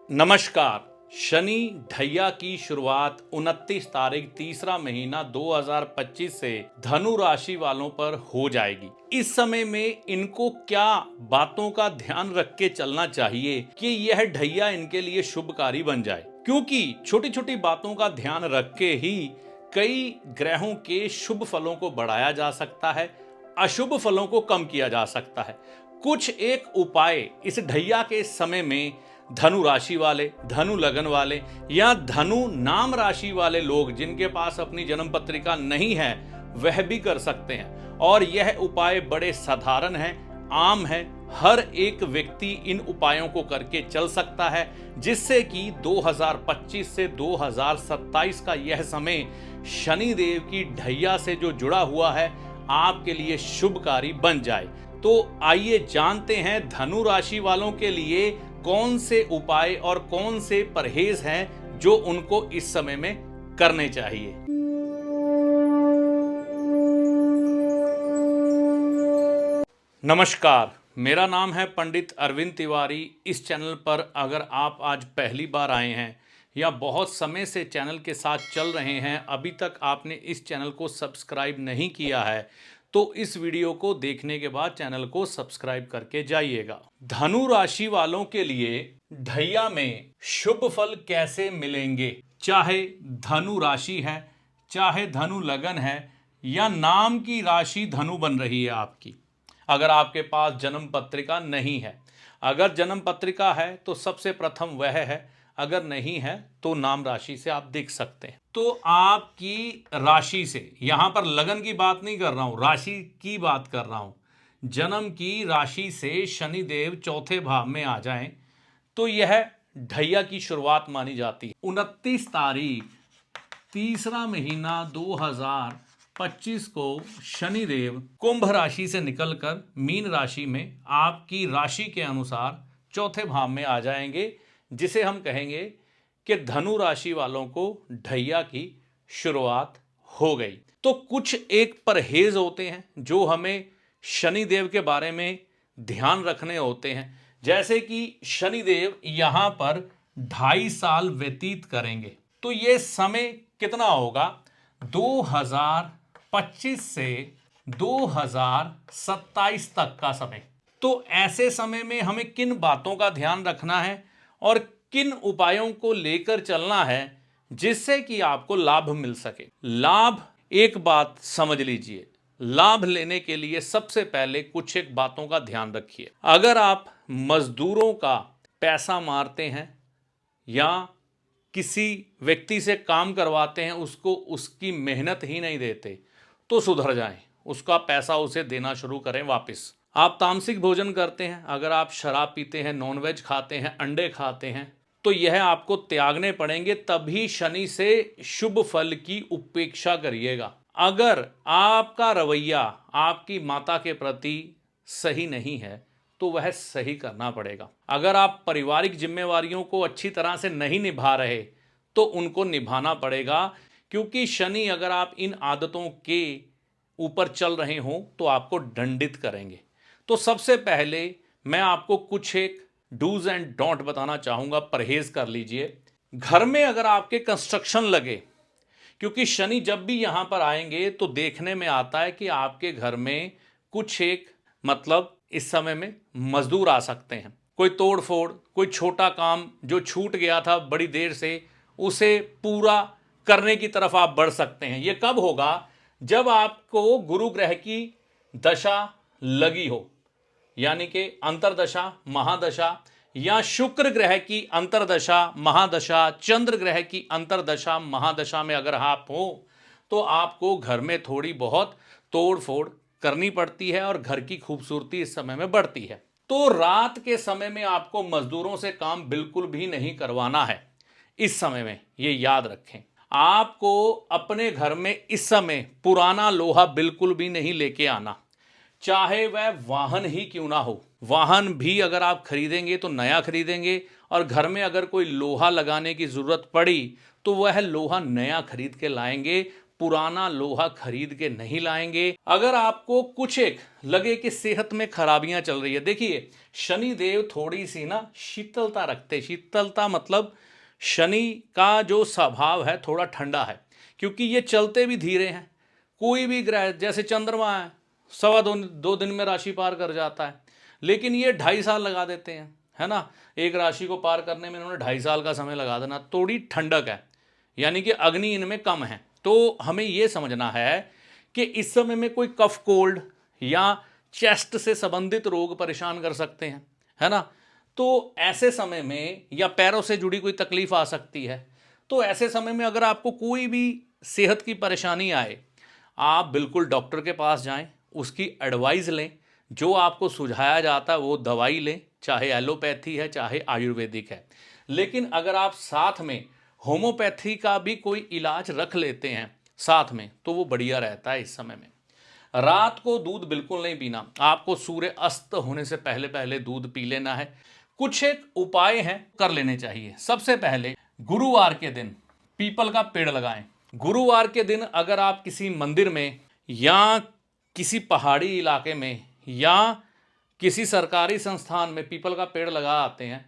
नमस्कार। शनि ढैया की शुरुआत 29 तारीख तीसरा महीना 2025 से धनु राशि वालों पर हो जाएगी। इस समय में इनको क्या बातों का ध्यान रख के चलना चाहिए कि यह ढैया इनके लिए शुभकारी बन जाए, क्योंकि छोटी छोटी बातों का ध्यान रख के ही कई ग्रहों के शुभ फलों को बढ़ाया जा सकता है, अशुभ फलों को कम किया जा सकता है। कुछ एक उपाय इस ढैया के समय में धनु राशि वाले, धनु लगन वाले या धनु नाम राशि वाले लोग जिनके पास अपनी जन्म पत्रिका नहीं है वह भी कर सकते हैं। और यह उपाय बड़े साधारण हैं, आम है, हर एक व्यक्ति इन उपायों को करके चल सकता है, जिससे कि 2025 से 2027 का यह समय शनि देव की ढैया से जो जुड़ा हुआ है आपके लिए शुभकारी बन जाए। तो आइए जानते हैं धनु राशि वालों के लिए कौन से उपाय और कौन से परहेज हैं जो उनको इस समय में करने चाहिए। नमस्कार, मेरा नाम है पंडित अरविंद तिवारी। इस चैनल पर अगर आप आज पहली बार आए हैं या बहुत समय से चैनल के साथ चल रहे हैं, अभी तक आपने इस चैनल को सब्सक्राइब नहीं किया है, तो इस वीडियो को देखने के बाद चैनल को सब्सक्राइब करके जाइएगा। धनु राशि वालों के लिए ढैया में शुभ फल कैसे मिलेंगे, चाहे धनु राशि है, चाहे धनु लगन है या नाम की राशि धनु बन रही है आपकी। अगर आपके पास जन्म पत्रिका नहीं है, अगर जन्म पत्रिका है तो सबसे प्रथम वह है, अगर नहीं है तो नाम राशि से आप देख सकते हैं। तो आपकी राशि से, यहां पर लगन की बात नहीं कर रहा हूं, राशि की बात कर रहा हूं। जन्म की राशि से शनि देव चौथे भाव में आ जाएं तो यह ढैया की शुरुआत मानी जाती है। 29 तारीख तीसरा महीना 2025 को शनि देव कुंभ राशि से निकलकर मीन राशि में आपकी राशि के अनुसार चौथे भाव में आ जाएंगे, जिसे हम कहेंगे कि धनु राशि वालों को ढैया की शुरुआत हो गई। तो कुछ एक परहेज होते हैं जो हमें शनि देव के बारे में ध्यान रखने होते हैं, जैसे कि शनि देव यहाँ पर 2.5 साल व्यतीत करेंगे। तो ये समय कितना होगा? 2025 से 2027 तक का समय। तो ऐसे समय में हमें किन बातों का ध्यान रखना है और किन उपायों को लेकर चलना है जिससे कि आपको लाभ मिल सके। लाभ, एक बात समझ लीजिए, लाभ लेने के लिए सबसे पहले कुछ एक बातों का ध्यान रखिए। अगर आप मजदूरों का पैसा मारते हैं या किसी व्यक्ति से काम करवाते हैं, उसको उसकी मेहनत ही नहीं देते, तो सुधर जाएं, उसका पैसा उसे देना शुरू करें वापस। आप तामसिक भोजन करते हैं, अगर आप शराब पीते हैं, नॉनवेज खाते हैं, अंडे खाते हैं, तो यह आपको त्यागने पड़ेंगे, तभी शनि से शुभ फल की उपेक्षा करिएगा। अगर आपका रवैया आपकी माता के प्रति सही नहीं है तो वह सही करना पड़ेगा। अगर आप पारिवारिक जिम्मेवारियों को अच्छी तरह से नहीं निभा रहे तो उनको निभाना पड़ेगा, क्योंकि शनि अगर आप इन आदतों के ऊपर चल रहे हों तो आपको दंडित करेंगे। तो सबसे पहले मैं आपको कुछ एक डूज एंड डोंट बताना चाहूँगा, परहेज कर लीजिए। घर में अगर आपके कंस्ट्रक्शन लगे, क्योंकि शनि जब भी यहाँ पर आएंगे तो देखने में आता है कि आपके घर में कुछ एक, मतलब इस समय में मजदूर आ सकते हैं। कोई तोड़ फोड़, कोई छोटा काम जो छूट गया था बड़ी देर से, उसे पूरा करने की तरफ आप बढ़ सकते हैं। ये कब होगा? जब आपको गुरु ग्रह की दशा लगी हो, यानी कि अंतरदशा, महादशा, या शुक्र ग्रह की अंतरदशा, महादशा, चंद्र ग्रह की अंतरदशा, महादशा में अगर आप हो तो आपको घर में थोड़ी बहुत तोड़ फोड़ करनी पड़ती है और घर की खूबसूरती इस समय में बढ़ती है। तो रात के समय में आपको मजदूरों से काम बिल्कुल भी नहीं करवाना है इस समय में, ये याद रखें। आपको अपने घर में इस समय पुराना लोहा बिल्कुल भी नहीं लेके आना, चाहे वह वाहन ही क्यों ना हो। वाहन भी अगर आप खरीदेंगे तो नया खरीदेंगे, और घर में अगर कोई लोहा लगाने की ज़रूरत पड़ी तो वह लोहा नया खरीद के लाएंगे। पुराना लोहा खरीद के नहीं लाएंगे। अगर आपको कुछ एक लगे कि सेहत में खराबियां चल रही है, देखिए शनि देव थोड़ी सी ना शीतलता रखते। शीतलता मतलब शनि का जो स्वभाव है थोड़ा ठंडा है, क्योंकि ये चलते भी धीरे हैं। कोई भी ग्रह जैसे चंद्रमा है, सवा दो दिन में राशि पार कर जाता है, लेकिन ये 2.5 साल लगा देते हैं, है ना। एक राशि को पार करने में इन्होंने 2.5 साल का समय लगा देना। थोड़ी ठंडक है, यानी कि अग्नि इनमें कम है। तो हमें यह समझना है कि इस समय में कोई कफ कोल्ड या चेस्ट से संबंधित रोग परेशान कर सकते हैं, है ना। तो ऐसे समय में, या पैरों से जुड़ी कोई तकलीफ आ सकती है, तो ऐसे समय में अगर आपको कोई भी सेहत की परेशानी आए, आप बिल्कुल डॉक्टर के पास जाएं, उसकी एडवाइस लें, जो आपको सुझाया जाता है वो दवाई लें, चाहे एलोपैथी है चाहे आयुर्वेदिक है। लेकिन अगर आप साथ में होम्योपैथी का भी कोई इलाज रख लेते हैं साथ में, तो वो बढ़िया रहता है। इस समय में रात को दूध बिल्कुल नहीं पीना, आपको सूर्य अस्त होने से पहले पहले दूध पी लेना है। कुछ एक उपाय हैं, कर लेने चाहिए। सबसे पहले गुरुवार के दिन पीपल का पेड़ लगाएं। गुरुवार के दिन अगर आप किसी मंदिर में या किसी पहाड़ी इलाके में या किसी सरकारी संस्थान में पीपल का पेड़ लगा आते हैं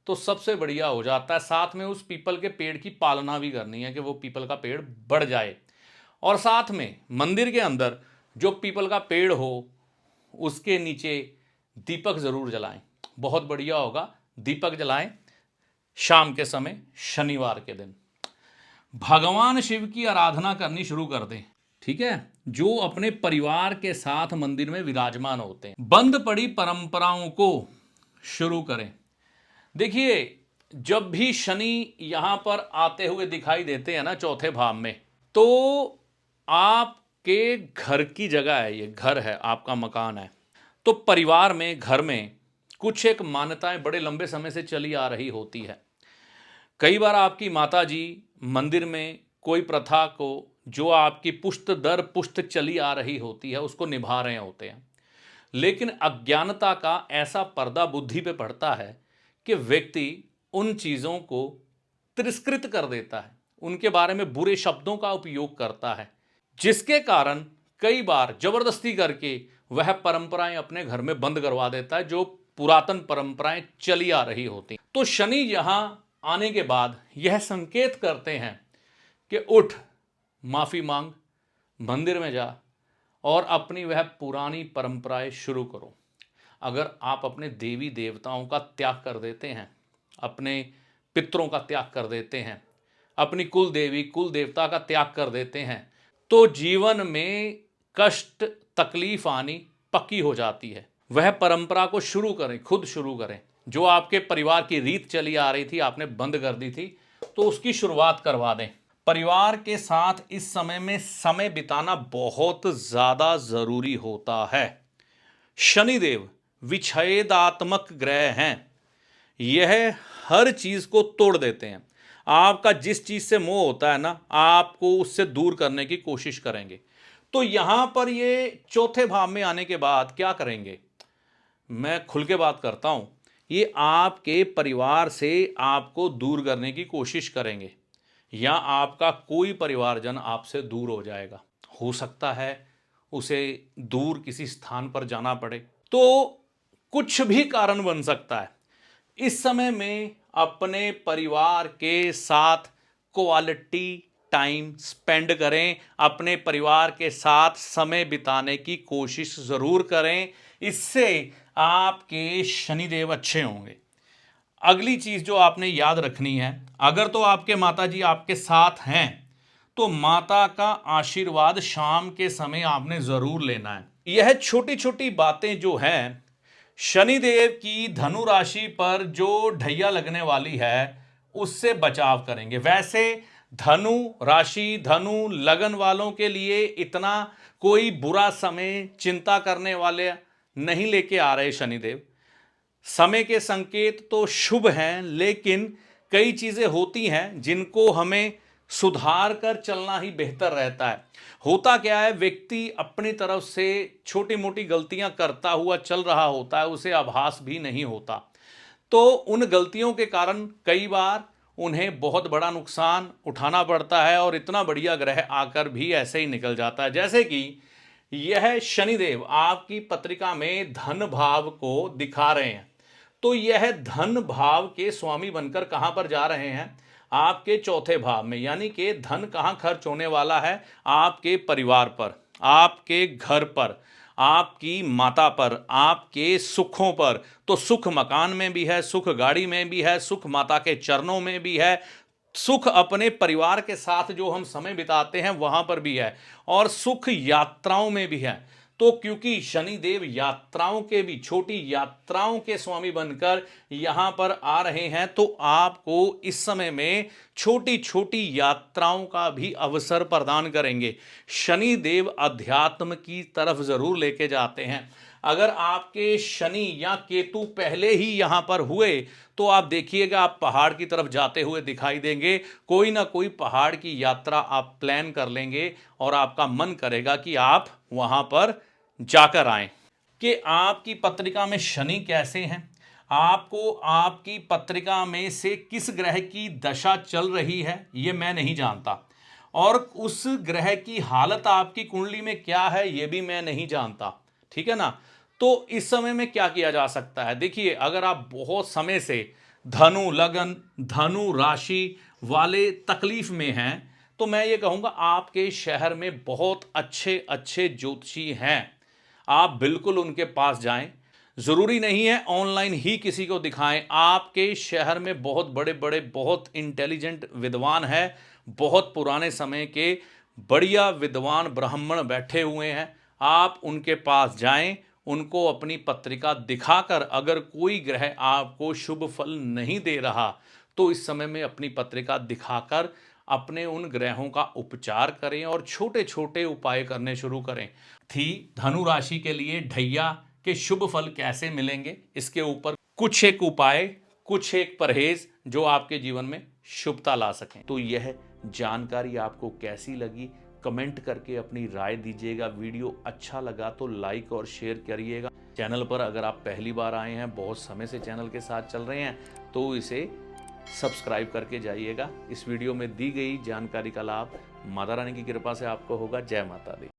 तो सबसे बढ़िया हो जाता है। साथ में उस पीपल के पेड़ की पालना भी करनी है कि वो पीपल का पेड़ बढ़ जाए, और साथ में मंदिर के अंदर जो पीपल का पेड़ हो उसके नीचे दीपक जरूर जलाएं, बहुत बढ़िया होगा। दीपक जलाएं शाम के समय शनिवार के दिन। भगवान शिव की आराधना करनी शुरू कर दें, ठीक है, जो अपने परिवार के साथ मंदिर में विराजमान होते हैं। बंद पड़ी परंपराओं को शुरू करें। देखिए जब भी शनि यहां पर आते हुए दिखाई देते हैं ना चौथे भाव में, तो आपके घर की जगह है, ये घर है, आपका मकान है, तो परिवार में, घर में कुछ एक मान्यताएं बड़े लंबे समय से चली आ रही होती है। कई बार आपकी माता जी मंदिर में कोई प्रथा को, जो आपकी पुश्त दर पुश्त चली आ रही होती है, उसको निभा रहे होते हैं, लेकिन अज्ञानता का ऐसा पर्दा बुद्धि पे पड़ता है कि व्यक्ति उन चीज़ों को तिरस्कृत कर देता है, उनके बारे में बुरे शब्दों का उपयोग करता है, जिसके कारण कई बार जबरदस्ती करके वह परंपराएं अपने घर में बंद करवा देता है, जो पुरातन परंपराएं चली आ रही होती। तो शनि यहां आने के बाद यह संकेत करते हैं कि उठ, माफी मांग, मंदिर में जा और अपनी वह पुरानी परंपराएं शुरू करो। अगर आप अपने देवी देवताओं का त्याग कर देते हैं, अपने पितरों का त्याग कर देते हैं, अपनी कुल देवी कुल देवता का त्याग कर देते हैं, तो जीवन में कष्ट तकलीफ आनी पक्की हो जाती है। वह परंपरा को शुरू करें, खुद शुरू करें। जो आपके परिवार की रीत चली आ रही थी, आपने बंद कर दी थी, तो उसकी शुरुआत करवा दें। परिवार के साथ इस समय में समय बिताना बहुत ज्यादा जरूरी होता है। शनिदेव विच्छेदात्मक ग्रह हैं, यह हर चीज को तोड़ देते हैं। आपका जिस चीज से मोह होता है ना, आपको उससे दूर करने की कोशिश करेंगे। तो यहां पर ये चौथे भाव में आने के बाद क्या करेंगे, मैं खुल के बात करता हूं, ये आपके परिवार से आपको दूर करने की कोशिश करेंगे, या आपका कोई परिवारजन आपसे दूर हो जाएगा। हो सकता है उसे दूर किसी स्थान पर जाना पड़े, तो कुछ भी कारण बन सकता है। इस समय में अपने परिवार के साथ क्वालिटी टाइम स्पेंड करें, अपने परिवार के साथ समय बिताने की कोशिश जरूर करें, इससे आपके शनिदेव अच्छे होंगे। अगली चीज जो आपने याद रखनी है, अगर तो आपके माताजी आपके साथ हैं तो माता का आशीर्वाद शाम के समय आपने जरूर लेना है। यह छोटी छोटी बातें जो हैं शनिदेव की धनु राशि पर जो ढैया लगने वाली है उससे बचाव करेंगे। वैसे धनु राशि, धनु लगन वालों के लिए इतना कोई बुरा समय चिंता करने वाले नहीं लेके आ रहे शनिदेव। समय के संकेत तो शुभ हैं, लेकिन कई चीजें होती हैं जिनको हमें सुधार कर चलना ही बेहतर रहता है। होता क्या है, व्यक्ति अपनी तरफ से छोटी मोटी गलतियां करता हुआ चल रहा होता है, उसे आभास भी नहीं होता। तो उन गलतियों के कारण कई बार उन्हें बहुत बड़ा नुकसान उठाना पड़ता है और इतना बढ़िया ग्रह आकर भी ऐसे ही निकल जाता है। जैसे कि यह शनिदेव आपकी पत्रिका में धन भाव को दिखा रहे हैं, तो यह धन भाव के स्वामी बनकर कहां पर जा रहे हैं? आपके चौथे भाव में, यानी कि धन कहां खर्च होने वाला है? आपके परिवार पर, आपके घर पर, आपकी माता पर, आपके सुखों पर। तो सुख मकान में भी है, सुख गाड़ी में भी है, सुख माता के चरणों में भी है, सुख अपने परिवार के साथ जो हम समय बिताते हैं वहां पर भी है, और सुख यात्राओं में भी है। तो क्योंकि शनिदेव यात्राओं के भी, छोटी यात्राओं के स्वामी बनकर यहां पर आ रहे हैं, तो आपको इस समय में छोटी छोटी यात्राओं का भी अवसर प्रदान करेंगे। शनिदेव अध्यात्म की तरफ जरूर लेके जाते हैं। अगर आपके शनि या केतु पहले ही यहां पर हुए तो आप देखिएगा आप पहाड़ की तरफ जाते हुए दिखाई देंगे। कोई ना कोई पहाड़ की यात्रा आप प्लान कर लेंगे और आपका मन करेगा कि आप वहां पर जाकर आएं। कि आपकी पत्रिका में शनि कैसे हैं, आपको आपकी पत्रिका में से किस ग्रह की दशा चल रही है ये मैं नहीं जानता, और उस ग्रह की हालत आपकी कुंडली में क्या है ये भी मैं नहीं जानता, ठीक है ना। तो इस समय में क्या किया जा सकता है? देखिए, अगर आप बहुत समय से धनु लगन, धनु राशि वाले तकलीफ में हैं, तो मैं ये कहूंगा आपके शहर में बहुत अच्छे अच्छे ज्योतिषी हैं, आप बिल्कुल उनके पास जाएं। जरूरी नहीं है ऑनलाइन ही किसी को दिखाएं, आपके शहर में बहुत बड़े बड़े, बहुत इंटेलिजेंट विद्वान हैं, बहुत पुराने समय के बढ़िया विद्वान ब्राह्मण बैठे हुए हैं, आप उनके पास जाएं। उनको अपनी पत्रिका दिखाकर अगर कोई ग्रह आपको शुभ फल नहीं दे रहा तो इस समय में अपनी पत्रिका दिखाकर अपने उन ग्रहों का उपचार करें और छोटे छोटे उपाय करने शुरू करें। थी धनु राशि के लिए ढैया के शुभ फल कैसे मिलेंगे, इसके ऊपर कुछ एक उपाय, कुछ एक परहेज जो आपके जीवन में शुभता ला सकें। तो यह जानकारी आपको कैसी लगी कमेंट करके अपनी राय दीजिएगा। वीडियो अच्छा लगा तो लाइक और शेयर करिएगा। चैनल पर अगर आप पहली बार आए हैं, बहुत समय से चैनल के साथ चल रहे हैं, तो इसे सब्सक्राइब करके जाइएगा। इस वीडियो में दी गई जानकारी का लाभ माता रानी की कृपा से आपको होगा। जय माता दी।